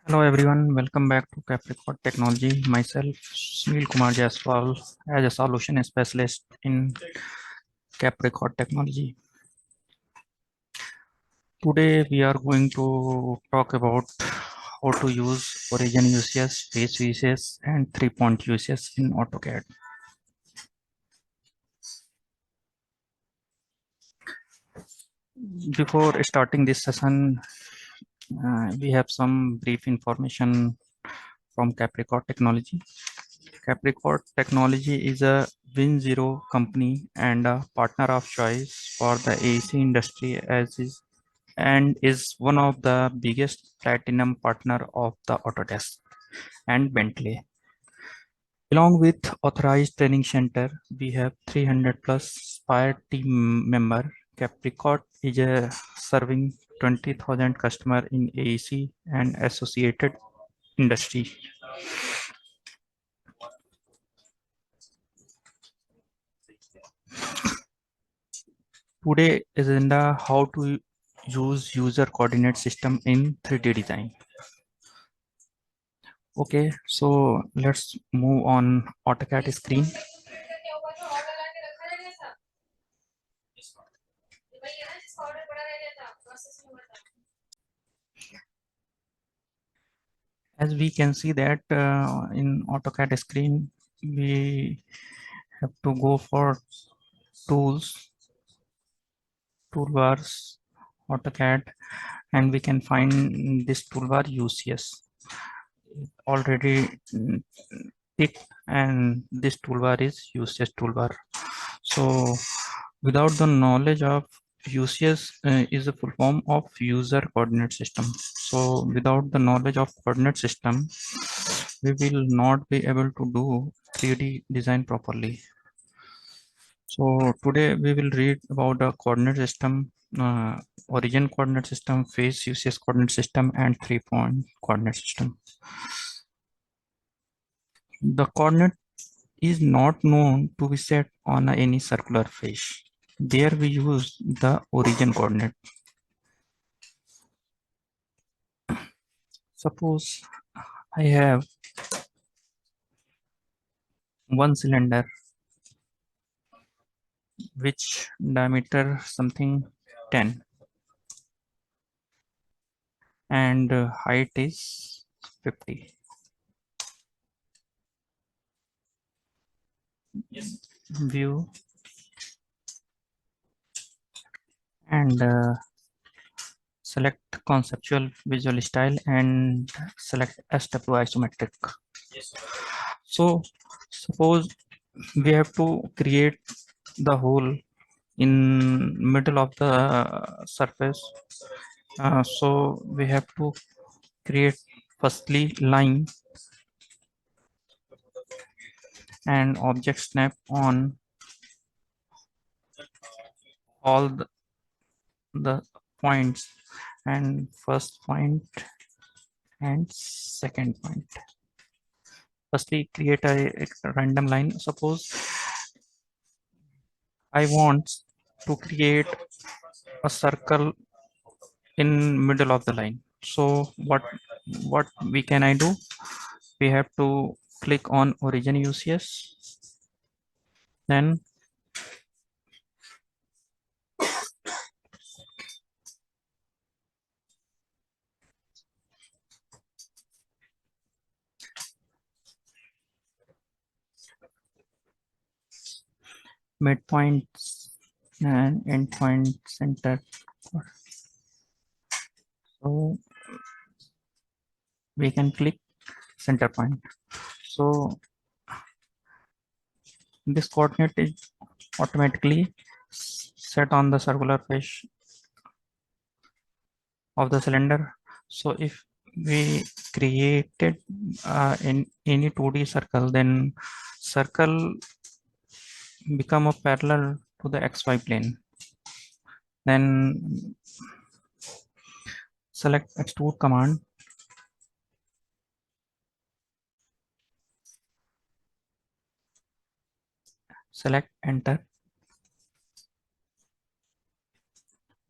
Hello everyone, welcome back to Capricorn Technology. Myself, Sunil Kumar Jaiswal, as a solution specialist in Capricorn Technology. Today we are going to talk about how to use origin uses, face uses, and 3-point uses in AutoCAD. Before starting this session, we have some brief information from Capricorn Technology. Capricorn Technology is a Win Zero company and a partner of choice for the AC industry and is one of the biggest platinum partner of the Autodesk and Bentley. Along with authorized training center, we have 300 plus Spire team member. Capricorn is serving 20,000 customer in AEC and associated industry. Today agenda how to use user coordinate system in 3D design. Okay, so let's move on AutoCAD screen. As we can see that in AutoCAD screen, we have to go for tools, toolbars, AutoCAD, and we can find this toolbar UCS already ticked, and this toolbar is UCS toolbar. So without the knowledge of UCS is a full form of user coordinate system. So without the knowledge of coordinate system, we will not be able to do 3D design properly. So today we will read about the coordinate system, origin coordinate system, face UCS coordinate system, and 3-point coordinate system. The coordinate is not known to be set on any circular face. There we use the origin coordinate. Suppose I have one cylinder which diameter something 10 and height is 50. View and select conceptual visual style and select SW isometric. So suppose we have to create the hole in middle of the surface. So we have to create firstly line and object snap on all the points and first point and second point. Firstly create a random line. Suppose I want to create a circle in middle of the line. So what we can I do? We have to click on origin UCS, then midpoints and endpoint center. So we can click center point. So this coordinate is automatically set on the circular face of the cylinder. So if we created in any 2D circle, then circle become a parallel to the XY plane. Then select extrude command. Select enter.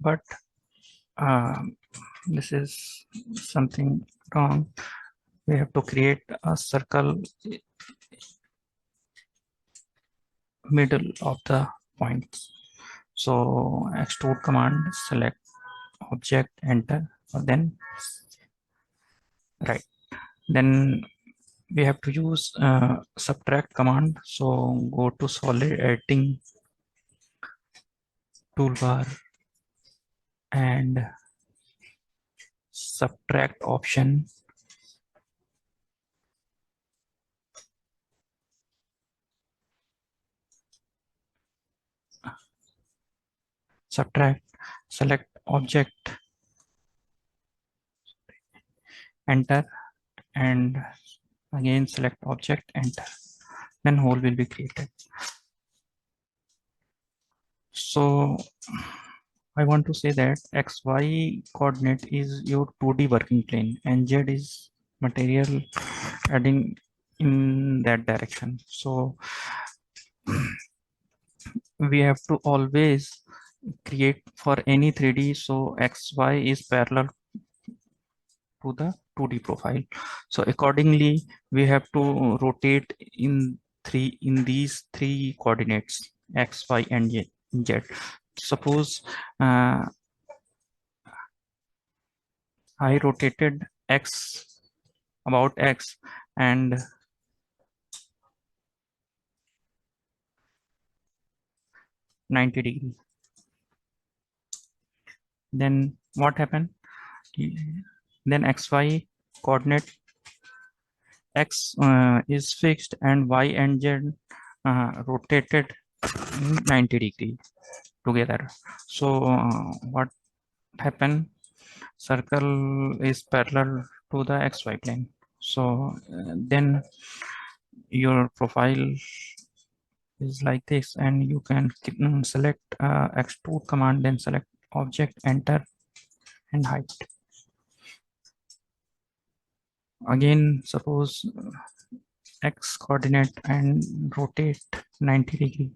But this is something wrong. We have to create a circle middle of the points. So extrude command, select object, enter, then right. Then we have to use subtract command. So go to solid editing toolbar and subtract option. Subtract, select object, enter, and again select object, enter. Then hole will be created. So I want to say that XY coordinate is your 2D working plane and Z is material adding in that direction. So we have to always create for any 3D. So XY is parallel to the 2D profile. So accordingly, we have to rotate in these three coordinates X, Y, and Z. Suppose I rotated X about X and 90 degree. Then what happened? Then XY coordinate X is fixed and Y and Z rotated 90 degree together. So what happened? Circle is parallel to the XY plane. So then your profile is like this, and you can select extrude command, then select object, enter, and height. Again, suppose X coordinate and rotate 90 degree.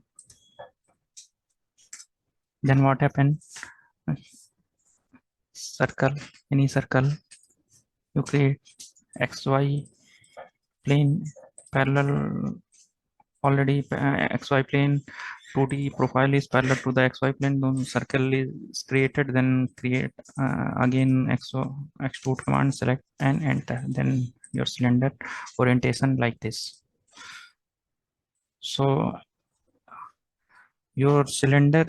Then what happened? Circle, any circle, you create XY plane parallel already. XY plane 2D profile is parallel to the XY plane. Then circle is created, then create again extrude command, select and enter. Then your cylinder orientation like this. So your cylinder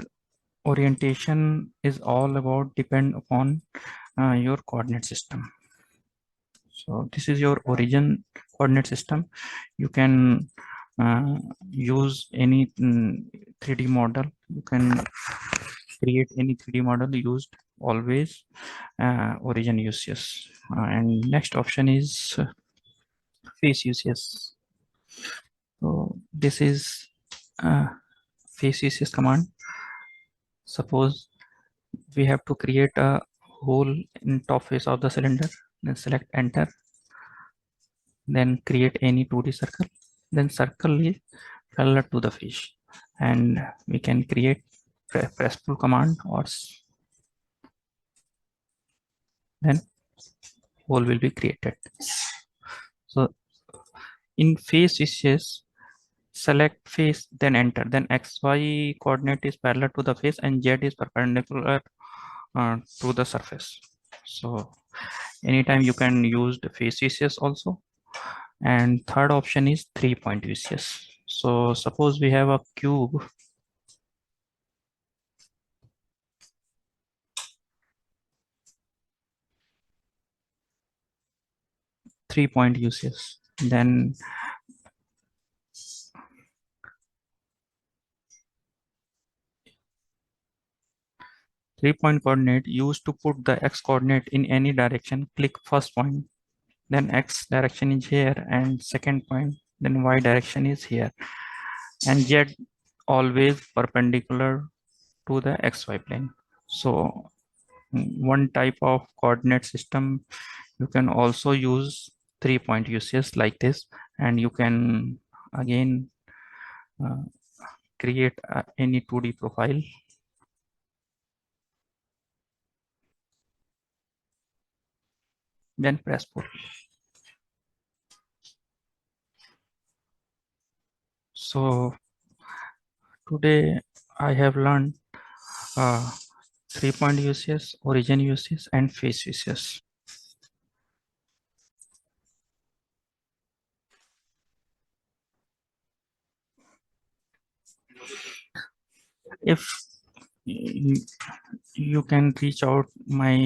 orientation is all about depend upon your coordinate system. So this is your origin coordinate system. You can use any 3D model. You can create any 3D model used always origin uses. And next option is face uses. So this is face uses command. Suppose we have to create a hole in top face of the cylinder, then select enter, then create any 2D circle, then circle is parallel to the face, and we can create press pull command, or then hole will be created. So in face wishes, select face, then enter, then XY coordinate is parallel to the face and Z is perpendicular to the surface. So anytime you can use the face wishes also. And third option is 3-point wishes. So suppose we have a cube, 3-point uses, then 3-point coordinate used to put the X coordinate in any direction. Click first point, then X direction is here, and second point, then Y direction is here, and Z always perpendicular to the XY plane. So one type of coordinate system, you can also use 3-point uses like this, and you can again create any 2D profile. then press pull. So today I have learned 3-point uses, origin uses, and face uses. If you can reach out, my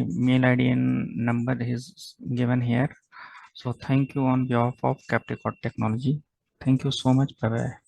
mail ID and number is given here. So thank you on behalf of Capricorn Technology. Thank you so much. Bye bye.